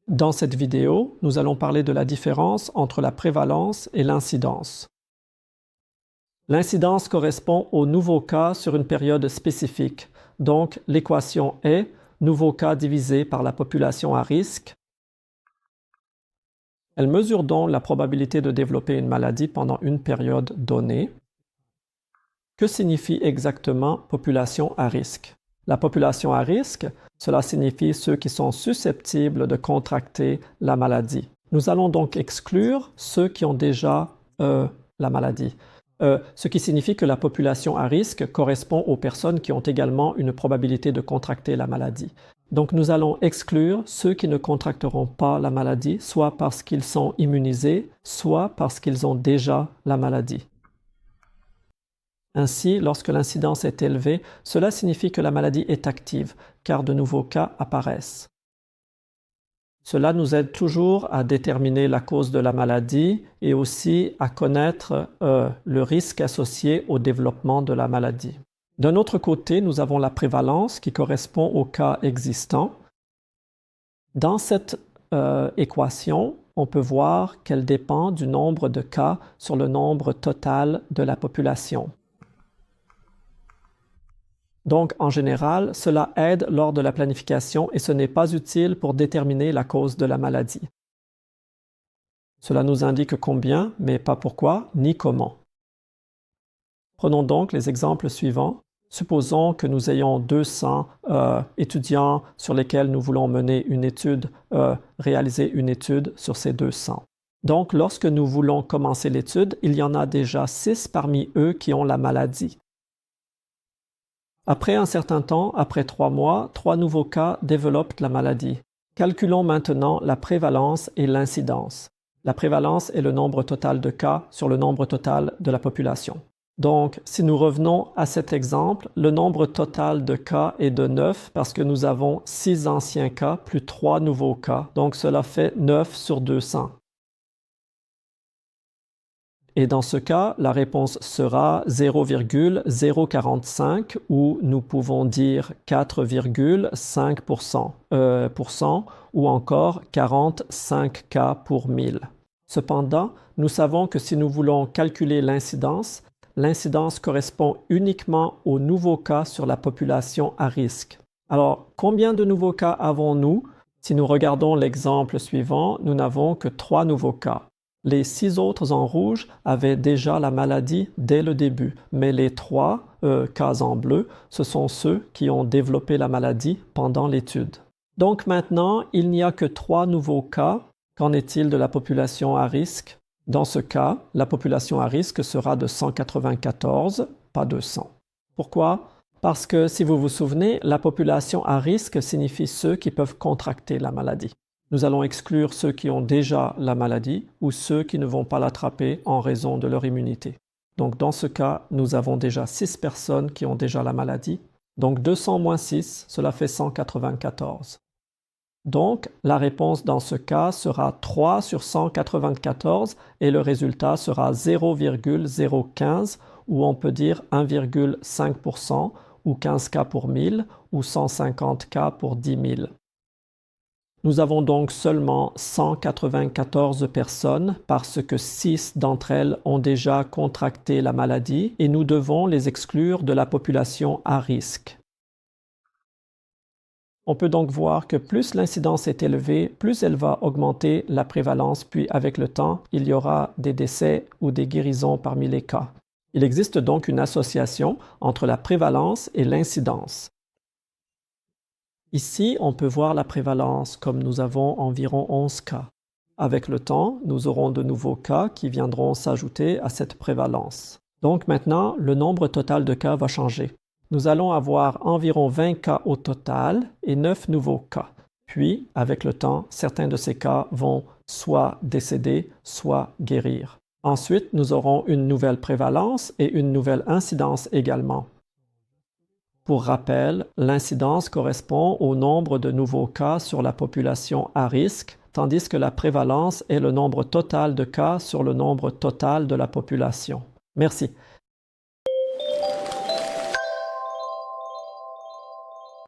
Dans cette vidéo, nous allons parler de la différence entre la prévalence et l'incidence. L'incidence correspond aux nouveaux cas sur une période spécifique. Donc, l'équation est nouveaux cas divisé par la population à risque. Elle mesure donc la probabilité de développer une maladie pendant une période donnée. Que signifie exactement population à risque? La population à risque, cela signifie ceux qui sont susceptibles de contracter la maladie. Nous allons donc exclure ceux qui ont déjà la maladie. Ce qui signifie que la population à risque correspond aux personnes qui ont également une probabilité de contracter la maladie. Donc nous allons exclure ceux qui ne contracteront pas la maladie, soit parce qu'ils sont immunisés, soit parce qu'ils ont déjà la maladie. Ainsi, lorsque l'incidence est élevée, cela signifie que la maladie est active, car de nouveaux cas apparaissent. Cela nous aide toujours à déterminer la cause de la maladie et aussi à connaître le risque associé au développement de la maladie. D'un autre côté, nous avons la prévalence qui correspond aux cas existants. Dans cette équation, on peut voir qu'elle dépend du nombre de cas sur le nombre total de la population. Donc, en général, cela aide lors de la planification et ce n'est pas utile pour déterminer la cause de la maladie. Cela nous indique combien, mais pas pourquoi, ni comment. Prenons donc les exemples suivants. Supposons que nous ayons 200 étudiants sur lesquels nous voulons mener une étude, réaliser une étude sur ces 200. Donc, lorsque nous voulons commencer l'étude, il y en a déjà 6 parmi eux qui ont la maladie. Après un certain temps, après 3 mois, 3 nouveaux cas développent la maladie. Calculons maintenant la prévalence et l'incidence. La prévalence est le nombre total de cas sur le nombre total de la population. Donc, si nous revenons à cet exemple, le nombre total de cas est de 9 parce que nous avons 6 anciens cas plus 3 nouveaux cas. Donc, cela fait 9 sur 200. Et dans ce cas, la réponse sera 0,045 ou nous pouvons dire 4,5% ou encore 45 cas pour 1000. Cependant, nous savons que si nous voulons calculer l'incidence correspond uniquement aux nouveaux cas sur la population à risque. Alors, combien de nouveaux cas avons-nous? Si nous regardons l'exemple suivant, nous n'avons que 3 nouveaux cas. Les 6 autres en rouge avaient déjà la maladie dès le début, mais les 3 cas en bleu, ce sont ceux qui ont développé la maladie pendant l'étude. Donc maintenant, il n'y a que 3 nouveaux cas. Qu'en est-il de la population à risque? Dans ce cas, la population à risque sera de 194, pas 200. Pourquoi? Parce que si vous vous souvenez, la population à risque signifie ceux qui peuvent contracter la maladie. Nous allons exclure ceux qui ont déjà la maladie ou ceux qui ne vont pas l'attraper en raison de leur immunité. Donc dans ce cas, nous avons déjà 6 personnes qui ont déjà la maladie. Donc 200 moins 6, cela fait 194. Donc la réponse dans ce cas sera 3 sur 194 et le résultat sera 0,015 ou on peut dire 1,5% ou 15 cas pour 1000 ou 150 cas pour 10 000. Nous avons donc seulement 194 personnes parce que 6 d'entre elles ont déjà contracté la maladie et nous devons les exclure de la population à risque. On peut donc voir que plus l'incidence est élevée, plus elle va augmenter la prévalence, puis avec le temps, il y aura des décès ou des guérisons parmi les cas. Il existe donc une association entre la prévalence et l'incidence. Ici, on peut voir la prévalence comme nous avons environ 11 cas. Avec le temps, nous aurons de nouveaux cas qui viendront s'ajouter à cette prévalence. Donc maintenant, le nombre total de cas va changer. Nous allons avoir environ 20 cas au total et 9 nouveaux cas. Puis, avec le temps, certains de ces cas vont soit décéder, soit guérir. Ensuite, nous aurons une nouvelle prévalence et une nouvelle incidence également. Pour rappel, l'incidence correspond au nombre de nouveaux cas sur la population à risque, tandis que la prévalence est le nombre total de cas sur le nombre total de la population. Merci.